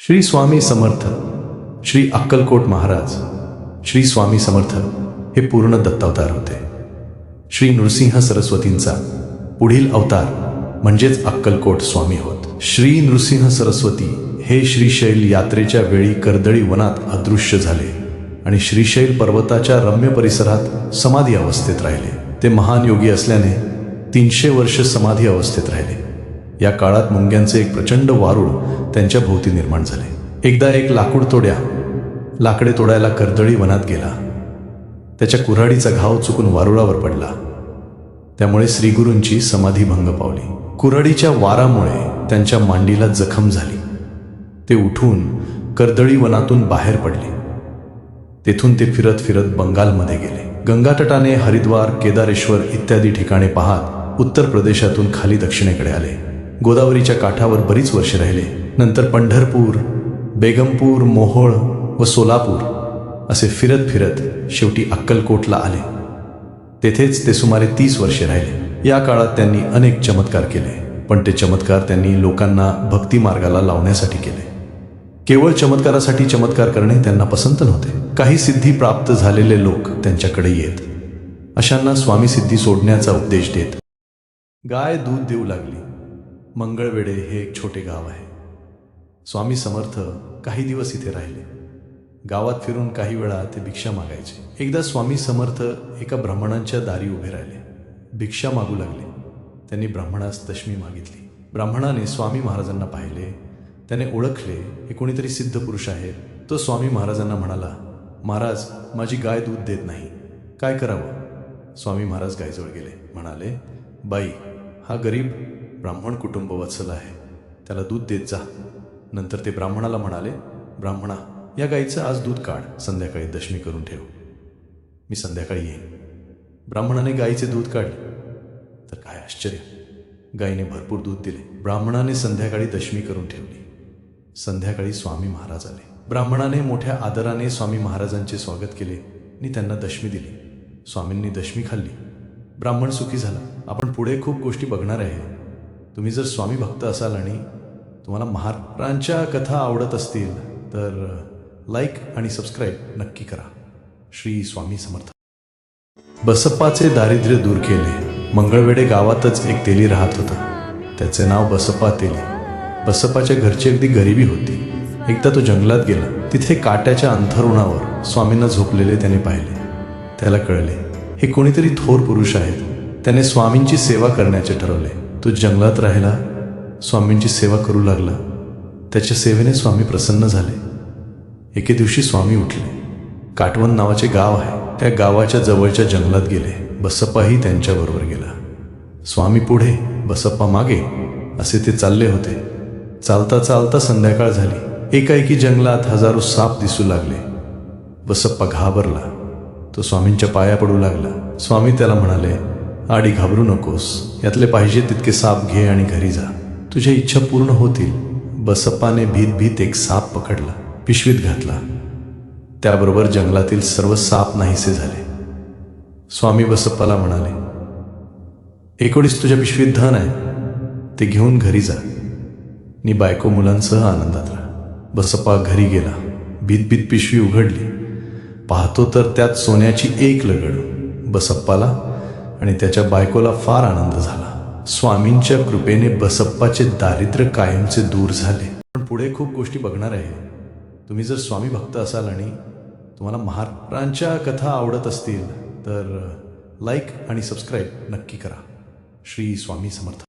श्री स्वामी समर्थ, श्री अक्कलकोट महाराज, श्री स्वामी समर्थ हे पूर्ण दत्तावतार होते. श्री नृसिंह सरस्वतींचा पुढील अवतार म्हणजेच अक्कलकोट स्वामी होत. श्री नृसिंह सरस्वती हे श्रीशैल यात्रेच्या वेळी कर्दळी वनात अदृश्य झाले आणि श्रीशैल पर्वताच्या रम्य परिसरात समाधी अवस्थेत राहिले. ते महान योगी असल्याने 300 वर्ष समाधी अवस्थेत राहिले. या काळात मुंग्यांचे एक प्रचंड वारूळ त्यांच्या भोवती निर्माण झाले. एकदा एक लाकडे तोडायला कर्दळी वनात गेला. त्याच्या कुऱ्हाडीचा घाव चुकून वारुळावर पडला. त्यामुळे श्रीगुरूंची समाधी भंग पावली. कुऱ्हाडीच्या वारामुळे त्यांच्या मांडीला जखम झाली. ते उठून कर्दळी वनातून बाहेर पडले. तेथून ते फिरत फिरत बंगालमध्ये गेले. गंगातटाने हरिद्वार, केदारेश्वर इत्यादी ठिकाणे पाहत उत्तर प्रदेशातून खाली दक्षिणेकडे आले. गोदावरीच्या काठावर बरीच वर्षे राहिले. नंतर पंढरपूर, बेगमपूर, मोहोळ व सोलापूर असे फिरत फिरत शेवटी अक्कलकोटला आले. तेथेच ते सुमारे 30 वर्षे राहिले. या काळात त्यांनी अनेक चमत्कार केले, पण ते चमत्कार त्यांनी लोकांना भक्ती मार्गाला लावण्यासाठी केले. केवळ चमत्कारासाठी चमत्कार करणे त्यांना पसंत नव्हते. काही सिद्धी प्राप्त झालेले लोक त्यांच्याकडे येत. अशांना स्वामी सिद्धी सोडण्याचा उपदेश देत. गाय दूध देऊ लागली. मंगळवेढे हे एक छोटे गाव आहे. स्वामी समर्थ काही दिवस इथे राहिले. गावात फिरून काही वेळा ते भिक्षा मागायचे. एकदा स्वामी समर्थ एका ब्राह्मणांच्या दारी उभे राहिले. भिक्षा मागू लागले. त्यांनी ब्राह्मणास दशमी मागितली. ब्राह्मणाने स्वामी महाराजांना पाहिले. त्याने ओळखले हे कोणीतरी सिद्ध पुरुष आहेत. तो स्वामी महाराजांना म्हणाला, महाराज, माझी गाय दूध देत नाही, काय करावं? स्वामी महाराज गायजवळ गेले. म्हणाले, बाई, हा गरीब ब्राह्मण कुटुंब वत्सल आहे, त्याला दूध देत जा. नंतर ते ब्राह्मणाला म्हणाले, ब्राह्मणा, या गाईचं आज दूध काढ, संध्याकाळी दशमी करून ठेव, मी संध्याकाळी येईन. ब्राह्मणाने गाईचे दूध काढले. तर काय आश्चर्य, गाईने भरपूर दूध दिले. ब्राह्मणाने संध्याकाळी दशमी करून ठेवली. संध्याकाळी स्वामी महाराज आले. ब्राह्मणाने मोठ्या आदराने स्वामी महाराजांचे स्वागत केले आणि त्यांना दशमी दिली. स्वामींनी दशमी खाल्ली. ब्राह्मण सुखी झाला. आपण पुढे खूप गोष्टी बघणार आहे. तुम्ही जर स्वामी भक्त असाल आणि तुम्हाला महाराजांच्या कथा आवडत असतील तर लाईक आणि सबस्क्राईब नक्की करा. श्री स्वामी समर्थ. बसप्पाचे दारिद्र्य दूर केले. मंगळवेढे गावातच एक तेली राहत होता. त्याचे नाव बसप्पा तेली. बसप्पाच्या घरची अगदी गरिबी होती. एकदा तो जंगलात गेला. तिथे काट्याच्या अंथरुणावर स्वामींना झोपलेले त्याने पाहिले. त्याला कळले हे कोणीतरी थोर पुरुष आहेत. त्याने स्वामींची सेवा करण्याचे ठरवले. तो जंगलात राहिला, स्वामींची सेवा करू लागला. त्याच्या सेवेने स्वामी प्रसन्न झाले. एके दिवशी स्वामी उठले. काटवण नावाचे गाव आहे, त्या गावाच्या जवळच्या जंगलात गेले. बसप्पाही त्यांच्याबरोबर गेला. स्वामी पुढे, बसप्पा मागे असे ते चालले होते. चालता चालता संध्याकाळ झाली. एकाएकी जंगलात हजारो साप दिसू लागले. बसप्पा घाबरला. तो स्वामींच्या पाया पडू लागला. स्वामी त्याला म्हणाले, आडी घाबरू नकोस, यातले पाहिजे तितके साप घे आणि घरी जा, तुझ्या इच्छा पूर्ण होतील. बसप्पाने भीत एक साप पकडला, पिशवीत घातला. त्याबरोबर जंगलातील सर्व साप नाहीसे झाले. स्वामी बसप्पाला म्हणाले, 19 तुझ्या पिशवीत धन आहे, ते घेऊन घरी जा आणि बायको मुलांसह आनंदात राहा. बसप्पा घरी गेला. भीत पिशवी उघडली. पाहतो तर त्यात सोन्याची एक लगड. बसप्पाला आणि त्याच्या बायकोला फार आनंद झाला. स्वामींच्या कृपेने बसप्पाचे दारिद्र्य कायमचे दूर झाले. पण पुढे खूप गोष्टी बघणार आहे. तुम्ही जर स्वामी भक्त असाल आणि तुम्हाला महाराजांच्या कथा आवडत असतील तर लाईक आणि सबस्क्राईब नक्की करा. श्री स्वामी समर्थ.